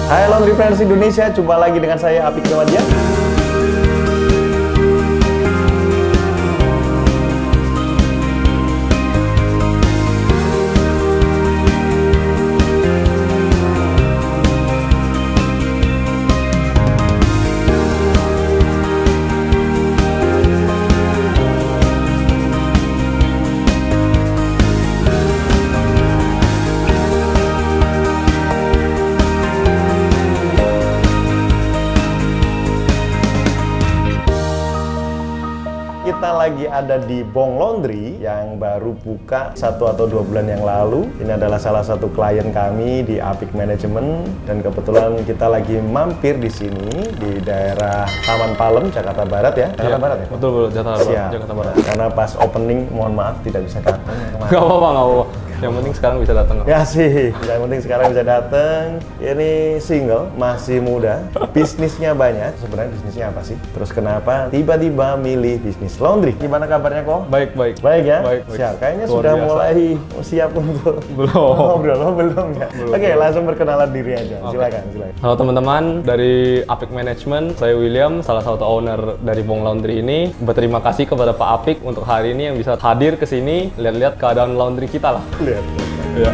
Hai Laundrypreneurs Indonesia, jumpa lagi dengan saya Apik Dewandian. Kita lagi ada di Bong Laundry yang baru buka 1 atau 2 bulan yang lalu. Ini adalah salah satu klien kami di Apik Management dan kebetulan kita lagi mampir di sini di daerah Taman Palem, Jakarta Barat ya. Jakarta Barat ya? Betul, Jakarta Barat. Karena pas opening, mohon maaf tidak bisa datang. Gak apa-apa. Yang penting sekarang bisa datang. Ya sih, yang penting sekarang bisa datang. Ini single, masih muda, bisnisnya banyak. Sebenarnya bisnisnya apa sih? Terus kenapa tiba-tiba milih bisnis laundry? Gimana kabarnya kok? Baik. Baik ya? Baik. Siap. Kayaknya Luar sudah biasa. mulai siap untuk Belum. belum ya. Oke, langsung perkenalan diri aja. Silakan. Halo teman-teman, dari Apik Management, saya William, salah satu owner dari Bong Laundry ini. Berterima kasih kepada Pak Apik untuk hari ini yang bisa hadir ke sini, lihat-lihat keadaan laundry kita lah. Lihat. Ya.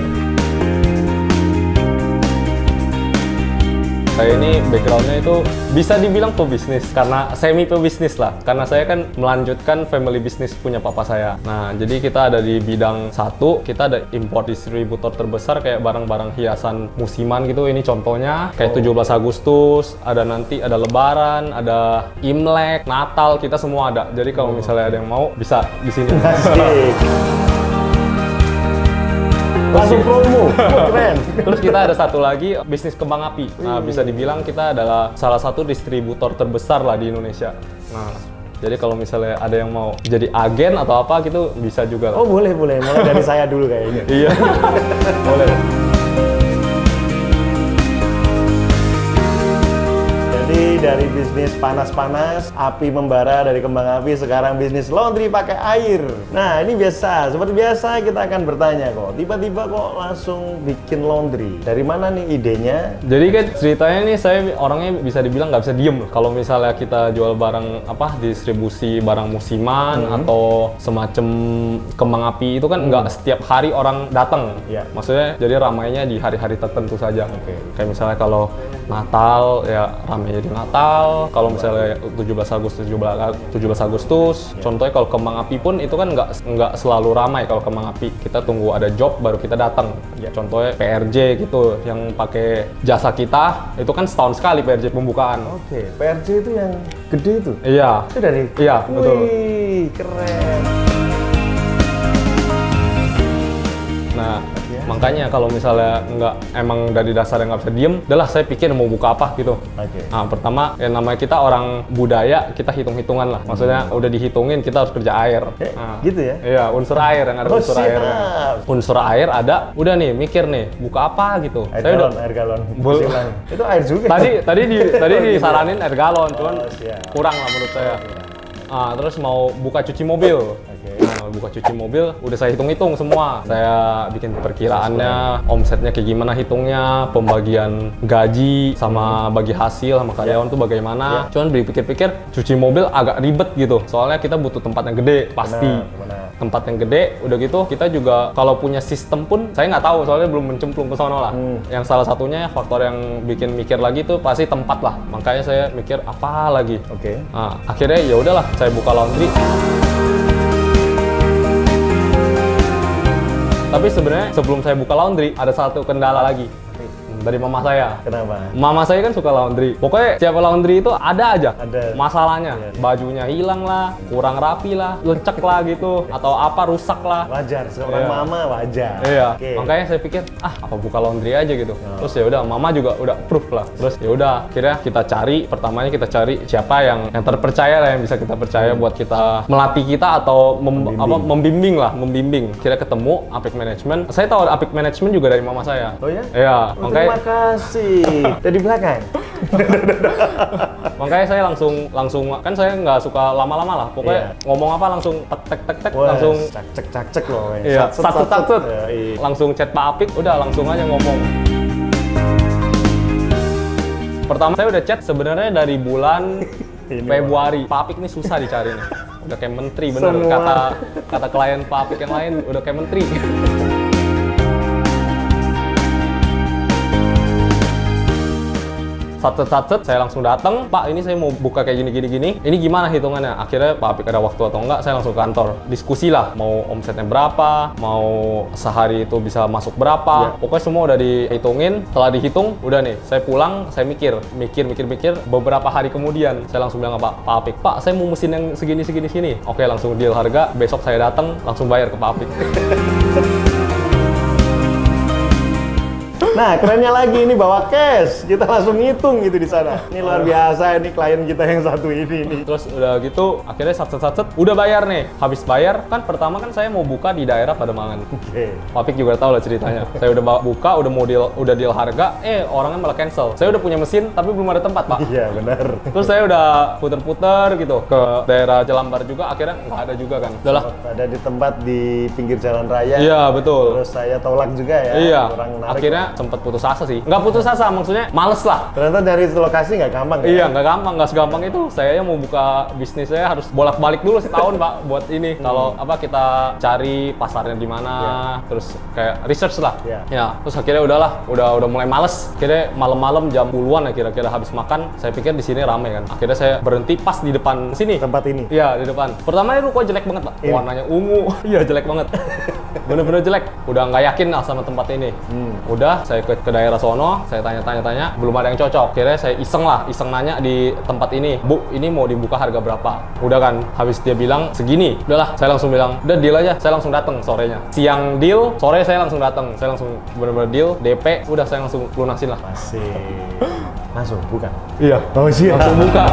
Saya ini backgroundnya itu bisa dibilang pebisnis, karena semi pebisnis lah. Karena saya kan melanjutkan family business punya papa saya. Nah, jadi kita ada di bidang satu, kita ada import distributor terbesar kayak barang-barang hiasan musiman gitu. Ini contohnya kayak 17 Agustus, ada nanti ada Lebaran, ada Imlek, Natal, kita semua ada. Jadi kalau misalnya ada yang mau bisa di sini. Asik. Langsung promo, keren. Terus kita ada satu lagi, bisnis kembang api. Nah, bisa dibilang kita adalah salah satu distributor terbesar lah di Indonesia. Nah, jadi kalau misalnya ada yang mau jadi agen atau apa gitu, bisa juga lah. Oh boleh. Mulai dari saya dulu kayaknya. Iya, boleh. Jadi dari bisnis panas-panas, api membara dari kembang api, sekarang bisnis laundry pakai air. Nah ini biasa, seperti biasa kita akan bertanya kok, tiba-tiba kok langsung bikin laundry. Dari mana nih idenya? Jadi kan ceritanya nih, saya orangnya bisa dibilang nggak bisa diem. Kalau misalnya kita jual barang apa, distribusi barang musiman atau semacam kembang api itu kan nggak setiap hari orang datang. Iya. Maksudnya jadi ramainya di hari-hari tertentu saja. Oke. Kayak misalnya kalau Natal ya ramainya di Natal. Kalau misalnya 17 Agustus, contohnya kalau kembang api pun itu kan nggak selalu ramai. Kalau kembang api kita tunggu ada job baru kita datang. Contohnya PRJ gitu yang pakai jasa kita itu kan setahun sekali PRJ pembukaan. Oke, PRJ itu yang gede itu? Iya. Itu dari? Iya, betul. Wih, keren. Nah, makanya kalau misalnya emang dari dasar yang nggak bisa diem, udahlah saya pikir mau buka apa gitu. Oke. Nah, pertama ya namanya kita orang budaya, kita hitung-hitungan lah. Maksudnya udah dihitungin kita harus kerja air. Nah, Gitu ya? Iya, unsur air yang ada unsur siap. airnya. Unsur air ada, udah nih mikir nih buka apa gitu. Air galon. Silang. Itu air juga. Tadi disaranin air galon, cuman siap. kurang lah menurut saya. Ah, terus mau buka cuci mobil. Nah, buka cuci mobil, udah saya hitung-hitung semua. Saya bikin perkiraannya, omsetnya kayak gimana hitungnya, pembagian gaji sama bagi hasil sama karyawan tuh bagaimana. Cuman dipikir-pikir, cuci mobil agak ribet gitu. Soalnya kita butuh tempat yang gede, pasti. Benar. Tempat yang gede, udah gitu kita juga kalau punya sistem pun saya nggak tahu soalnya belum mencemplung ke sono lah. Yang salah satunya faktor yang bikin mikir lagi tuh pasti tempat lah. Makanya saya mikir apa lagi. Oke. Nah, akhirnya ya udahlah saya buka laundry. Tapi sebenarnya sebelum saya buka laundry ada satu kendala lagi. Dari mama saya. Kenapa? Mama saya kan suka laundry. Pokoknya setiap laundry itu ada aja Ada. masalahnya. Iya. Bajunya hilang lah, kurang rapi lah, lecek lah gitu, atau apa rusak lah. Wajar, seorang mama wajar. Iya. Oke. Makanya saya pikir apa buka laundry aja gitu. Terus ya udah, mama juga udah approve lah. Terus ya udah, akhirnya kita cari, pertamanya kita cari siapa yang terpercaya lah, yang bisa kita percaya buat kita melatih kita atau membimbing. Kira ketemu Apik Management. Saya tahu Apik Management juga dari mama saya. Oh ya? Iya, makanya Terima kasih. Dari belakang. Makanya saya langsung kan saya nggak suka lama-lama lah. Pokoknya ngomong apa langsung tek langsung cek loh. iya, sat. Iya. Langsung chat Pak Apik, udah langsung aja ngomong. Pertama saya udah chat sebenarnya dari bulan Ini, Februari. Pak Apik ini susah dicari nih. Udah kayak menteri bener. Semua. Kata klien Pak Apik yang lain udah kayak menteri. Sat, saya langsung datang, Pak ini saya mau buka kayak gini. Ini gimana hitungannya? Akhirnya Pak Apik ada waktu atau enggak, saya langsung ke kantor. Diskusi lah, mau omsetnya berapa, mau sehari itu bisa masuk berapa. Pokoknya semua udah dihitungin. Setelah dihitung, udah nih, saya pulang, saya mikir. Beberapa hari kemudian, saya langsung bilang ke Pak Apik, Pak saya mau mesin yang segini. Oke, langsung deal harga. Besok saya datang, langsung bayar ke Pak Apik. Nah, kerennya lagi ini bawa cash. Kita langsung ngitung gitu di sana. Ini luar biasa ini klien kita yang satu ini nih. Terus udah gitu, akhirnya sat, udah bayar nih. Habis bayar, kan pertama kan saya mau buka di daerah Pademangan. Oke. Pak Apik juga tahu lah ceritanya. Saya udah buka, udah deal harga, orangnya malah cancel. Saya udah punya mesin, tapi belum ada tempat, Pak. Iya, benar. Terus saya udah puter-puter gitu ke daerah Jelambar juga, akhirnya nggak ada juga kan. Udahlah. Ada di tempat di pinggir jalan raya. Iya, betul. Terus saya tolak juga ya. Iya. Kurang menarik. Akhirnya sempet putus asa sih. Nggak putus asa, maksudnya males lah. Ternyata dari lokasi nggak gampang ya? Iya, nggak gampang, nggak segampang itu. Saya mau buka bisnis saya harus bolak-balik dulu setahun, Pak, buat ini. Kalau kita cari pasarnya di mana, terus kayak research lah. Ya, terus akhirnya udahlah, udah mulai males. Akhirnya malam-malam jam 10-an ya kira-kira habis makan, saya pikir di sini ramai kan. Akhirnya saya berhenti pas di depan sini. Tempat ini? Iya, di depan. Pertama ini ruko jelek banget, Pak. Warnanya ungu. Iya, jelek banget. Bener-bener jelek. Udah nggak yakin lah sama tempat ini. Udah, saya ke daerah sono, saya tanya, belum ada yang cocok. Akhirnya saya iseng nanya di tempat ini, Bu, ini mau dibuka harga berapa? Udah kan, habis dia bilang segini. Udahlah, saya langsung bilang, udah deal aja. Saya langsung datang sorenya. Siang deal, sore saya langsung datang. Saya langsung bener-bener deal, DP, udah saya langsung lunasin lah. Masih. Langsung buka? Iya. Oh siap. Langsung buka.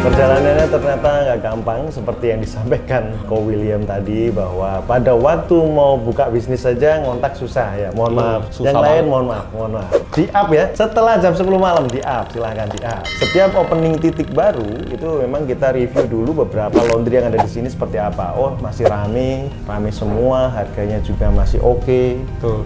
Perjalanannya ternyata nggak gampang seperti yang disampaikan Ko William tadi, bahwa pada waktu mau buka bisnis saja ngontak susah ya. Mohon maaf. Yang lain mohon maaf. Di up ya. Setelah jam 10 malam di up, silahkan di up. Setiap opening titik baru itu memang kita review dulu beberapa laundry yang ada di sini seperti apa. Oh masih rame semua, harganya juga masih oke.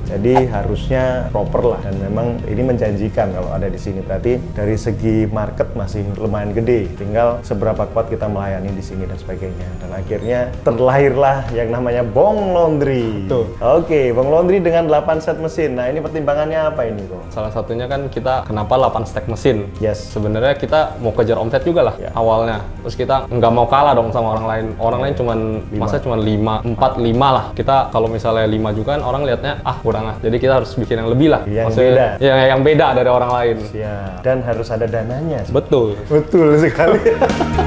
Jadi harusnya proper lah, dan memang ini menjanjikan kalau ada di sini. Berarti dari segi market masih lumayan gede. Tinggal seberapa kuat kita melayani di sini dan sebagainya. Dan akhirnya terlahirlah yang namanya Bong Laundry. Oke, Bong Laundry dengan 8 set mesin. Nah, ini pertimbangannya apa ini, Ko? Salah satunya kan kita kenapa 8 stack mesin. Yes. Sebenarnya kita mau kejar omset juga lah awalnya. Terus kita nggak mau kalah dong sama orang lain. Orang lain cuman masa cuman 5, 4, 5 lah. Kita kalau misalnya 5 juga kan orang lihatnya kurang lah. Jadi kita harus bikin yang lebih lah. Yang beda. Yang beda dari orang lain. Siap. Dan harus ada dananya. Betul Sekali.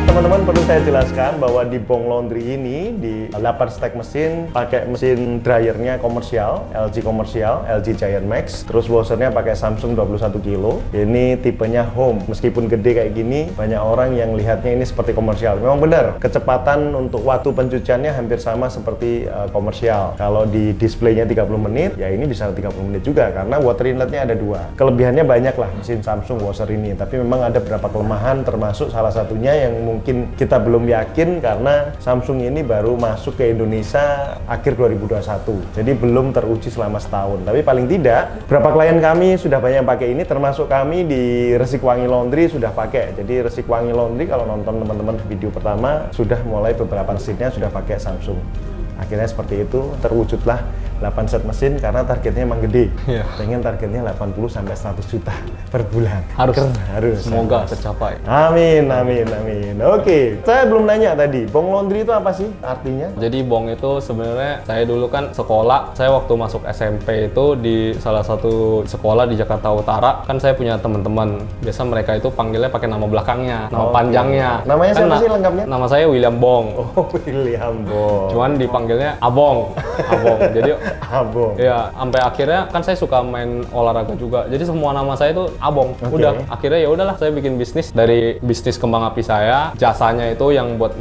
Teman-teman, perlu saya jelaskan bahwa di Bong Laundry ini di 8 stack mesin pakai mesin dryernya komersial, LG komersial, LG Giant Max. Terus washernya pakai Samsung 21 kilo. Ini tipenya home. Meskipun gede kayak gini, banyak orang yang lihatnya ini seperti komersial. Memang benar, kecepatan untuk waktu pencuciannya hampir sama seperti komersial. Kalau di displaynya 30 menit, ya ini bisa 30 menit juga karena water inletnya ada 2. Kelebihannya banyak lah mesin Samsung washer ini, tapi memang ada beberapa kelemahan, termasuk salah satunya yang mungkin kita belum yakin karena Samsung ini baru masuk ke Indonesia akhir 2021. Jadi belum teruji selama setahun. Tapi paling tidak, beberapa klien kami sudah banyak pakai ini, termasuk kami di Resikwangi Laundry sudah pakai. Jadi Resikwangi Laundry kalau nonton teman-teman video pertama, sudah mulai beberapa mesinnya sudah pakai Samsung. Akhirnya seperti itu, terwujudlah 8 set mesin karena targetnya emang gede. Pengen targetnya 80 sampai 100 juta per bulan. Harus. Semoga tercapai. Amin. Oke, saya belum nanya tadi, Bong Laundry itu apa sih artinya? Jadi Bong itu sebenarnya saya dulu kan sekolah, saya waktu masuk SMP itu di salah satu sekolah di Jakarta Utara, kan saya punya teman-teman. Biasa mereka itu panggilnya pakai nama belakangnya, nama panjangnya. Namanya siapa sih lengkapnya? Nama saya William Bong. Oh, William Bong. Cuman dipanggilnya Abong. Jadi Abong. Iya, sampai akhirnya kan saya suka main olahraga juga. Jadi semua nama saya itu Abong. Udah, akhirnya ya udahlah saya bikin bisnis. Dari bisnis kembang api saya, jasanya itu yang buat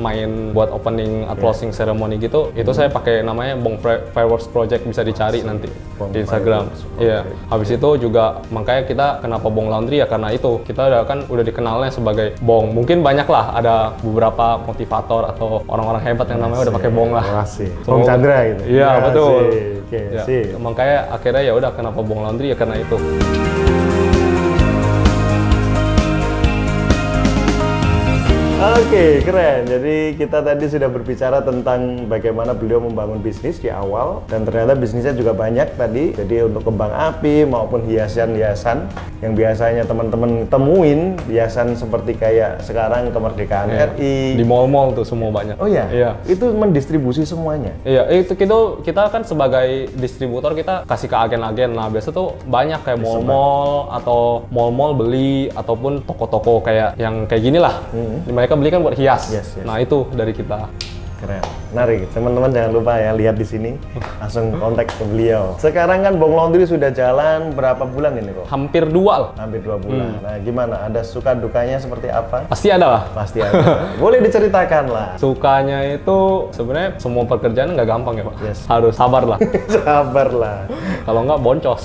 opening atau closing ceremony gitu, itu saya pakai namanya Bong Fireworks Project, bisa dicari nanti di Instagram. Iya. Habis itu juga makanya kita kenapa Bong Laundry ya karena itu. Kita udah dikenalnya sebagai Bong. Mungkin banyak lah ada beberapa motivator atau orang-orang hebat yang namanya udah pakai Bong lah. Bong Chandra gitu. Iya, betul. Oke, Ya, sip. makanya akhirnya ya udah kenapa Bong Laundry ya karena itu. Oke, keren. Jadi kita tadi sudah berbicara tentang bagaimana beliau membangun bisnis di awal dan ternyata bisnisnya juga banyak tadi. Jadi untuk kembang api maupun hiasan-hiasan yang biasanya teman-teman temuin, hiasan seperti kayak sekarang kemerdekaan RI. Di mall-mall tuh semua banyak. Oh iya? Iya. Itu mendistribusi semuanya? Iya, itu kita kan sebagai distributor kita kasih ke agen-agen. Nah, biasa tuh banyak kayak mall-mall atau mall-mall beli ataupun toko-toko kayak yang kayak gini lah. Mereka beli kan buat hias. Yes. Nah, itu dari kita. Keren, menarik. Teman-teman jangan lupa ya, lihat di sini, langsung kontak ke beliau. Sekarang kan Bong Laundry sudah jalan berapa bulan ini kok? Hampir 2 lah. Hampir 2 bulan. Nah, gimana? Ada suka dukanya seperti apa? Pasti ada lah. Pasti ada. Boleh diceritakan lah. Sukanya itu sebenarnya semua pekerjaan nggak gampang ya Pak. Yes. Harus sabar lah. Sabar lah. Kalau nggak boncos.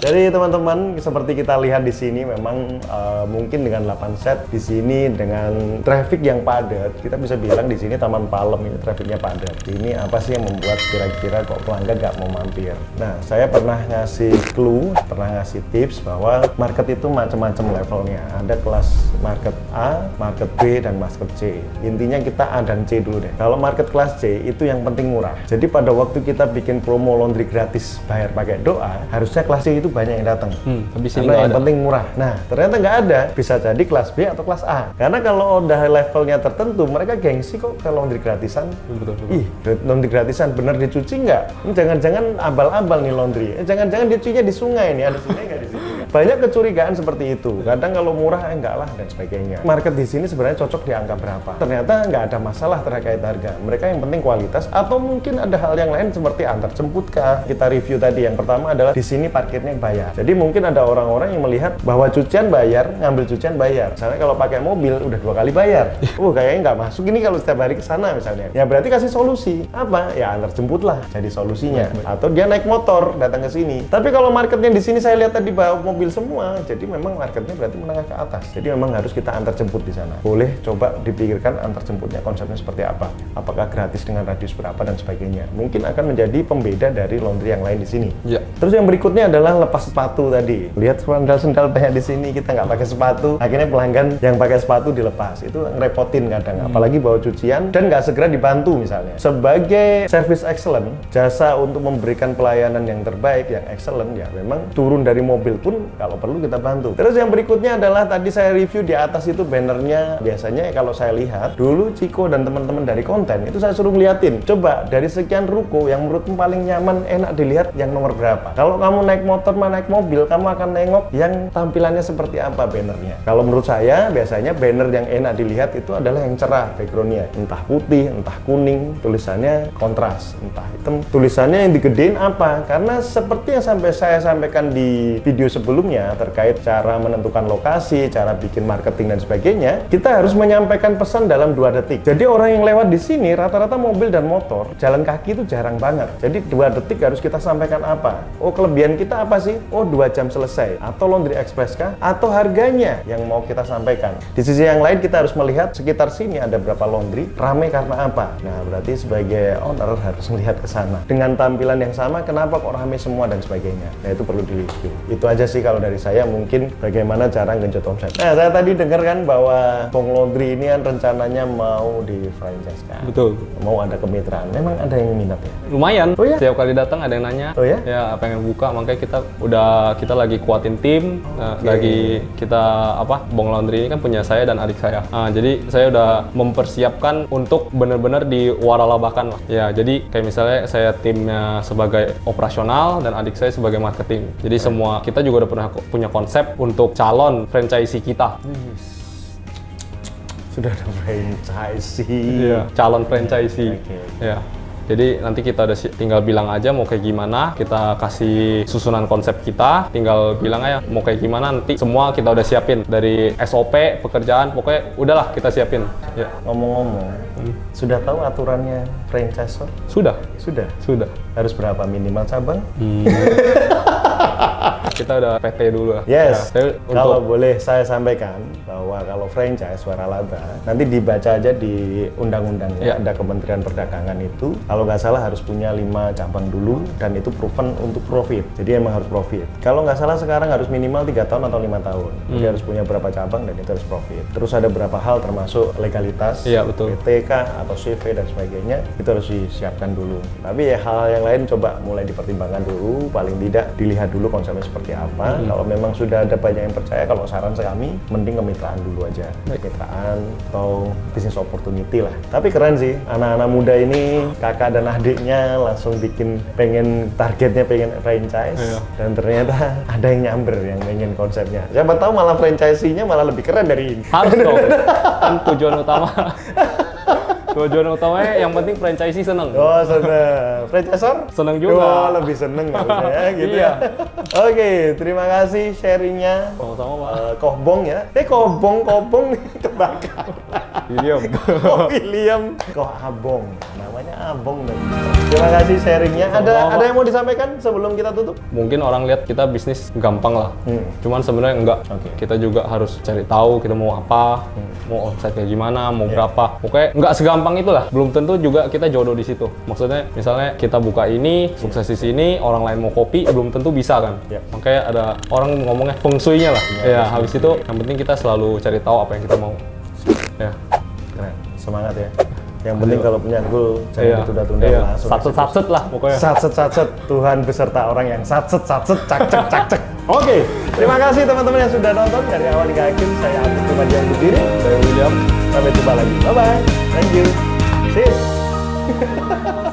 Jadi teman-teman, seperti kita lihat di sini memang mungkin dengan 8 set di sini dengan traffic yang padat, kita bisa bilang di sini Taman Palem ini trafficnya padat. Ini apa sih yang membuat kira-kira kok pelanggan nggak mau mampir? Nah, saya pernah ngasih clue, pernah ngasih tips bahwa market itu macam-macam levelnya. Ada kelas market A, market B, dan market C. Intinya kita A dan C dulu deh. Kalau market kelas C itu yang penting murah. Jadi pada waktu kita bikin promo laundry gratis bayar pakai doa, harusnya kelas C itu banyak yang datang. Tapi sini Karena nggak yang ada. penting murah. Nah, ternyata nggak ada. Bisa jadi kelas B atau kelas A. Karena kalau udah levelnya tertentu, mereka gengsi kok ke laundry gratisan. Betul. Ih, laundry gratisan bener dicuci nggak? Ini jangan-jangan abal-abal nih laundry. Jangan-jangan dicucinya di sungai nih. Ada sungai nggak di sini? Banyak kecurigaan seperti itu. Kadang kalau murah enggak lah dan sebagainya. Market di sini sebenarnya cocok di angka berapa? Ternyata nggak ada masalah terkait harga. Mereka yang penting kualitas atau mungkin ada hal yang lain seperti antar jemput kah? Kita review tadi yang pertama adalah di sini parkirnya bayar. Jadi mungkin ada orang-orang yang melihat bahwa cucian bayar, ngambil cucian bayar. Misalnya kalau pakai mobil udah 2 kali bayar. Kayaknya nggak masuk ini kalau setiap hari ke sana misalnya. Ya berarti kasih solusi. Apa? Ya antar jemput lah jadi solusinya. Atau dia naik motor datang ke sini. Tapi kalau marketnya di sini saya lihat tadi bawa mobil semua, jadi memang marketnya berarti menengah ke atas. Jadi memang harus kita antar jemput di sana. Boleh coba dipikirkan antar jemputnya konsepnya seperti apa? Apakah gratis dengan radius berapa dan sebagainya? Mungkin akan menjadi pembeda dari laundry yang lain di sini. Ya. Terus yang berikutnya adalah lepas sepatu tadi. Lihat sendal-sendal banyak di sini, kita nggak pakai sepatu. Akhirnya pelanggan yang pakai sepatu dilepas. Itu ngerepotin kadang. Apalagi bawa cucian dan nggak segera dibantu misalnya. Sebagai service excellent, jasa untuk memberikan pelayanan yang terbaik, yang excellent, ya memang turun dari mobil pun kalau perlu kita bantu. Terus yang berikutnya adalah tadi saya review di atas itu bannernya. Biasanya kalau saya lihat, dulu Ciko dan teman-teman dari konten itu saya suruh ngeliatin. Coba dari sekian ruko yang menurutmu paling nyaman, enak dilihat yang nomor berapa. Kalau kamu naik motor, naik mobil, kamu akan nengok yang tampilannya seperti apa bannernya. Kalau menurut saya, biasanya banner yang enak dilihat itu adalah yang cerah backgroundnya. Entah putih, entah kuning, tulisannya kontras. Entah hitam, tulisannya yang digedein apa. Karena seperti yang saya sampaikan di video sebelumnya terkait cara menentukan lokasi, cara bikin marketing dan sebagainya, kita harus menyampaikan pesan dalam 2 detik. Jadi orang yang lewat di sini, rata-rata mobil dan motor, jalan kaki itu jarang banget. Jadi 2 detik harus kita sampaikan apa? Oh, kelebihan kita apa sih? Oh, 2 jam selesai. Atau laundry express kah? Atau harganya yang mau kita sampaikan. Di sisi yang lain kita harus melihat sekitar sini ada berapa laundry, rame karena apa? Nah, berarti sebagai owner harus melihat ke sana. Dengan tampilan yang sama, kenapa kok rame semua dan sebagainya. Nah, itu perlu di-review. Itu aja sih kalau dari saya, mungkin bagaimana cara genjot omset. Nah, saya tadi dengar kan bahwa Bong Laundry ini kan rencananya mau di franchise kan? Betul. Mau ada kemitraan. Memang ada yang minat ya? Lumayan. Oh ya? Setiap kali datang ada yang nanya. Oh ya? Ya, pengen buka, makanya kita lagi kuatin tim, lagi kita Bong Laundry ini kan punya saya dan adik saya. Jadi saya udah mempersiapkan untuk benar-benar diwaralabakan lah. Ya, jadi kayak misalnya saya timnya sebagai operasional dan adik saya sebagai marketing. Jadi semua kita juga udah pernah punya konsep untuk calon franchisee kita. Sudah ada franchisee. Iya, calon franchisee. Oke. Ya. Jadi nanti kita udah tinggal bilang aja mau kayak gimana, kita kasih susunan konsep kita, tinggal bilang aja mau kayak gimana, nanti semua kita udah siapin dari SOP, pekerjaan, pokoknya udahlah kita siapin. Ya. Ngomong-ngomong, sudah tahu aturannya franchisor? Sudah. Sudah. Sudah. Harus berapa minimal cabang? kita udah PT dulu lah. Yes, Ya, kalau boleh saya sampaikan bahwa kalau franchise waralaba nanti dibaca aja di undang-undangnya, ada Kementerian Perdagangan itu kalau nggak salah harus punya 5 cabang dulu dan itu proven untuk profit. Jadi emang harus profit. Kalau nggak salah sekarang harus minimal 3 tahun atau 5 tahun. Jadi harus punya berapa cabang dan itu harus profit. Terus ada beberapa hal termasuk legalitas, Iya, betul. PTK atau CV dan sebagainya itu harus disiapkan dulu. Tapi ya hal yang lain coba mulai dipertimbangkan dulu, paling tidak dilihat dulu konsepnya seperti apa. Kalau memang sudah ada banyak yang percaya, kalau saran kami mending kemitraan dulu aja. Kemitraan atau business opportunity lah. Tapi keren sih, anak-anak muda ini kakak dan adiknya langsung bikin targetnya pengen franchise. Dan ternyata ada yang nyamber yang pengen konsepnya. Siapa tahu malah franchisee-nya malah lebih keren dari ini. harus dong. Kan tujuan utamanya yang penting franchisee seneng. Oh, seneng. Franchisor? Seneng juga. Oh, lebih seneng harusnya gitu Iya. ya. Oke, terima kasih sharingnya. Sama-sama, Pak. Kobong ya. Kobong nih terbakar. William. Oh, William. Kok Abong? Namanya Abong dan. Terima kasih sharingnya. Ada yang mau disampaikan sebelum kita tutup? Mungkin orang lihat kita bisnis gampang lah. Cuman sebenarnya enggak. Kita juga harus cari tahu kita mau apa, mau omset kayak gimana, mau berapa. Pokoknya nggak segampang itulah. Belum tentu juga kita jodoh di situ. Maksudnya misalnya kita buka ini, sukses di sini, orang lain mau kopi, belum tentu bisa kan. Makanya ada orang ngomongnya feng shui-nya lah. Ya, habis itu yang penting kita selalu cari tahu apa yang kita mau. Ya. Keren. Semangat ya. Yang penting kalau punya goal jangan ditunda-tunda langsung. Satset lah pokoknya. Satset Tuhan beserta orang yang satset cak. Oke, terima kasih teman-teman yang sudah nonton dari awal hingga akhir. Saya Abdul Pribadi yang berdiri. Saya William. Sampai jumpa lagi. Bye bye. Thank you. See you.